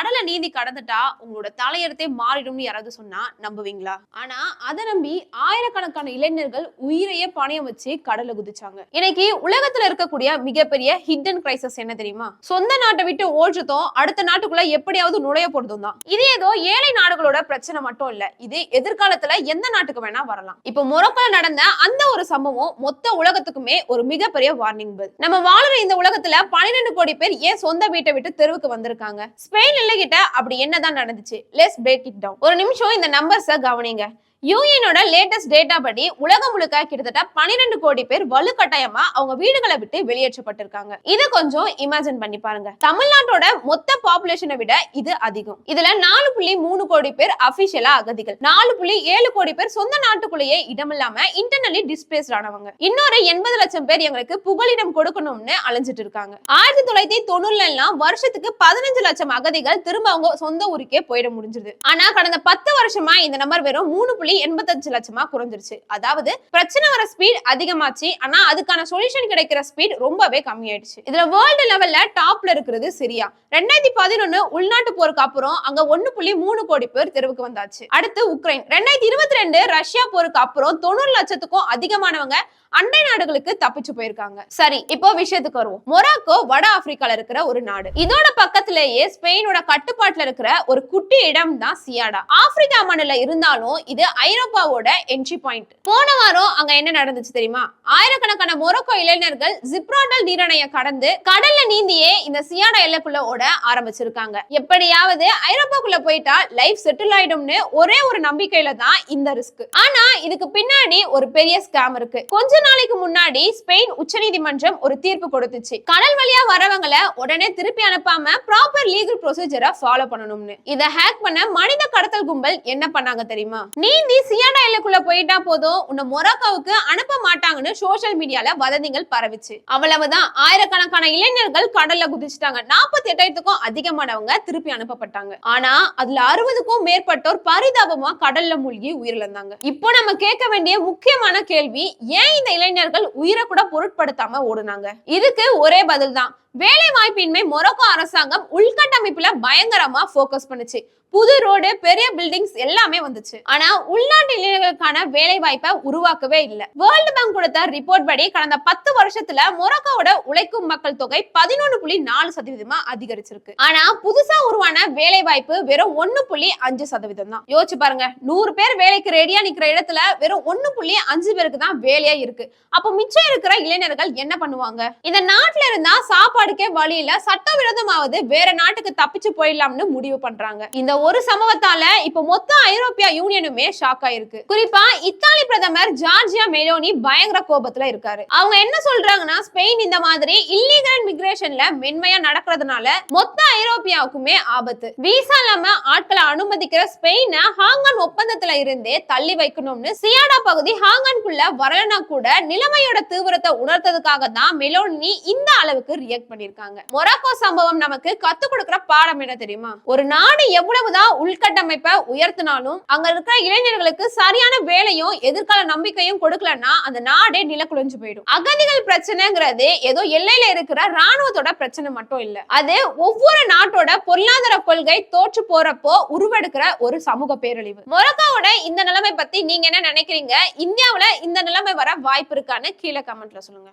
கடலை நீந்தி கடந்துட்டா உங்களோட தலையெழுத்தே மாறிடும்னு யாராவது சொன்னா நம்புவீங்களா? ஆனா அதை நம்பி ஆயிரக்கணக்கான இளைஞர்கள் உயிரையே பணயம் வச்சு கடலை குதிச்சாங்க. இன்னைக்கு உலகத்துல இருக்கக்கூடிய மிகப்பெரிய ஹிடன் கிரைசிஸ் என்ன தெரியுமா? சொந்த நாட்டை விட்டு ஓடுறதும் அடுத்த நாட்டுக்குள்ள எப்படியாவது நுழைய போறதும் தான். இது ஏதோ ஏழை நாடுகளோட பிரச்சனை மட்டும் இல்ல, இது எதிர்காலத்துல எந்த நாட்டுக்கு வேணா வரலாம். இப்ப மொரோக்கோல நடந்த அந்த ஒரு சம்பவம் மொத்த உலகத்துக்குமே ஒரு மிகப்பெரிய வார்னிங் பெல். நம்ம வாழ்ற இந்த உலகத்துல 12 கோடி பேர் ஏன் சொந்த வீட்டை விட்டு தெருவுக்கு வந்திருக்காங்க? ஸ்பெயின் கிட்ட அப்படி என்னதான் நடந்துச்சு? Let's break it down. ஒரு நிமிஷம் இந்த நம்பர்ஸை கவனிங்க. யூஎனோட லேட்டஸ்ட் டேட்டா படி உலகம் முழுக்க கிட்டத்தட்ட 12 கோடி பேர் வலுக்கட்டாயமா அவங்க வீடுகளை விட்டு வெளியேற்றப்பட்டிருக்காங்க. இது கொஞ்சம் இமேஜின் பண்ணி பாருங்க. தமிழ்நாட்டோட மொத்த பாப்புலேஷனை விட இது அதிகம். இதுல 4.3 கோடி பேர் அபிஷியலா அகதிகள், 4.7 கோடி பேர் சொந்த நாட்டுக்குள்ளேயே இடமில்லாம இன்டர்னலி டிஸ்பிளேஸ்ட் ஆனவங்க, இன்னொரு 80 லட்சம் பேர் எங்களுக்கு புகலிடம் கொடுக்கணும்னு அலைஞ்சிட்டு இருக்காங்க. 1990 எல்லாம் வருஷத்துக்கு 15 லட்சம் அகதிகள் திரும்ப அவங்க சொந்த ஊருக்கே போயிட முடிஞ்சது. ஆனா கடந்த 10 வருஷமா இந்த நம்பர் வெறும் 3.85 லட்சமா குறைஞ்சிருச்சு. அதாவது பிரச்சனை வர ஸ்பீட் அதிகமாச்சு, ஆனா அதுக்கான சொல்யூஷன் கிடைக்கிற ஸ்பீட் ரொம்பவே கம்மியாயிடுச்சு. இதுல வேர்ல்டு லெவல்ல டாப்ல இருக்கிறது சிரியா. 2011 உள்நாட்டு போருக்கு அப்புறம் அங்க 1.3 கோடி பேர் தெருவுக்கு வந்தாச்சு. அடுத்து உக்ரைன். 2022 ரஷ்யா போருக்கு அப்புறம் 90 லட்சத்துக்கும் அதிகமானவங்க அண்டை நாடுகளுக்கு தப்பிச்சு போயிருக்காங்க. சரி, இப்போ விஷயத்துக்கு வருவோம். மொராக்கோ வட ஆப்பிரிக்கால இருக்கிற ஒரு நாடு. இதோட பக்கத்திலேயே ஸ்பெயினோட கட்டுப்பாட்டுல இருக்கிற ஒரு குட்டி இடம் தான் சியாடா. ஆப்பிரிக்கா மண்ணில இருந்தாலும் இது ஐரோப்பாவோட என்ட்ரி பாயிண்ட். போன வாரம் அங்க என்ன நடந்துச்சு தெரியுமா? ஆயிரக்கணக்கான மொரோக்கோ இளைஞர்கள் ஜிப்ரால்டர் நீரிணையை கடந்து கடல்ல நீந்தியே இந்த சியாடா எல்லைக்குள்ள ஓட ஆரம்பிச்சிருக்காங்க. எப்படியாவது ஐரோப்பாக்குள்ள போயிட்டா லைஃப் செட்டில் ஆயிடும்னு ஒரே ஒரு நம்பிக்கையில தான் இந்த ரிஸ்க். ஆனா இதுக்கு பின்னாடி ஒரு பெரிய ஸ்கேம் இருக்கு. கொஞ்ச நாளைக்கு முன்னாடி ஸ்பெயின் உச்சநீதிமன்றம் ஒரு தீர்ப்பு கொடுத்துச்சு. கடல் வழியா வரவங்களை உடனே திருப்பி அனுப்பாம ப்ராப்பர் லீகல் ப்ரொசீஜரை ஃபாலோ பண்ணணும்னு. இதை ஹேக் பண்ண மனித கடத்தல் கும்பல் என்ன பண்ணாங்க தெரியுமா? நீந்தி சியாடா எல்லைக்குள்ள போயிட்டா போதும், உன்னை மொராக்கோவுக்கு அனுப்ப மாட்டாங்கன்னு சோசியல் மீடியால வதந்திகள் பரவிச்சு. அவ்வளவுதான், ஆயிரக்கணக்கான இளைஞர்கள் கடல்ல குதிச்சுட்டாங்க. 48,000க்கும் அதிகமானவங்க திருப்பி அனுப்பப்பட்டாங்க. ஆனா அதுல 60க்கும் மேற்பட்டோர் பரிதாபமா கடல்ல மூழ்கி உயிரிழந்தாங்க. இப்போ நம்ம கேட்க வேண்டிய முக்கியமான கேள்வி, ஏன் இந்த இளைஞர்கள் உயிரை கூட பொருட்படுத்தாம ஓடுனாங்க? இதுக்கு ஒரே பதில் தான், வேலை வாய்ப்பின்மை. மொரோக்கோ அரசாங்கம் உள்கட்டமைப்புல பயங்கரமா போக்கஸ் பண்ணுச்சு. புது ரோடு, பெரிய பில்டிங்ஸ் எல்லாமே வந்துச்சு. ஆனா உள்நாட்டு இளைஞர்களுக்கான வேலை வாய்ப்பை உருவாக்கவே இல்லை. வேர்ல்டு பேங்க் கொடுத்த ரிப்போர்ட் படி கடந்த 10 வருஷத்துல மொரோக்கோவோட உழைக்கும் மக்கள் தொகை 11.4% அதிகரிச்சிருக்கு. ஆனா புதுசா உருவான வேலை வாய்ப்பு வெறும் 1.5% தான். யோசிச்சு பாருங்க, 100 பேர் வேலைக்கு ரெடியா நிக்கிற இடத்துல வெறும் 1.5 பேருக்கு தான் வேலையா இருக்கு. அப்ப மிச்சம் இருக்கிற இளைஞர்கள் என்ன பண்ணுவாங்க? இந்த நாட்டுல இருந்தா சாப்பாடுக்கே வழி இல்ல, சட்டவிரோதமாவது வேற நாட்டுக்கு தப்பிச்சு போயிடலாம்னு முடிவு பண்றாங்க. இந்த ஒரு சம்பவத்தால இப்ப மொத்த ஐரோப்பிய யூனியனுமே ஷாக் ஆயிருக்கு. குறிப்பா இத்தாலி பிரதமர் ஜார்ஜியா மெலோனி பயங்கர கோபத்துல இருக்காரு. அவங்க என்ன சொல்றாங்கன்னா, ஸ்பெயின் இந்த மாதிரி இல்லீகல் மிக்ரேஷன்ல மென்மையா நடக்கிறதுனால மொத்த ஐரோப்பியாவுக்குமே ஆபத்து. விசா இல்லாம ஆட்களை அனுமதிக்கிற ஸ்பெயினை ஹாங்கான் ஒப்பந்தத்துல இருந்தே தள்ளி வைக்கணும்னு சியாடா பகுதி ஹாங்கான்குள்ள வரலனா கூட நிலைமையோட தீவிரத்தை உணர்த்ததுக்காக தான் மெலோனி இந்த அளவுக்கு ரியாக்ட் பண்ணிருக்காங்க. மொராக்கோ சம்பவம் நமக்கு கத்து கொடுக்கிற பாடம் என்ன தெரியுமா? ஒரு நாடு எவ்வளவு உள்கட்டமைப்பை உயர்த்தினாலும் அங்க இருக்கிற இளைஞர்களுக்கு சரியான வேலையும் எதிர்கால நம்பிக்கையும் கொடுக்கலன்னா அந்த நாடே நிலக்குலைஞ்சு போயிடும். அகதிகள் பிரச்சனைங்கிறது ஏதோ எல்லையில இருக்கிற ராணுவத்தோட பிரச்சனை மட்டும் இல்ல, அது ஒவ்வொரு நாட்டோட பொருளாதார கொள்கை தோற்று போறப்போ உருவெடுக்கிற ஒரு சமூக பேரழிவு. மொரோக்கோவோட இந்த நிலைமை பத்தி நீங்க என்ன நினைக்கிறீங்க? இந்தியாவுல இந்த நிலைமை வர வாய்ப்பு இருக்கான்னு கீழே கமெண்ட்ல சொல்லுங்க.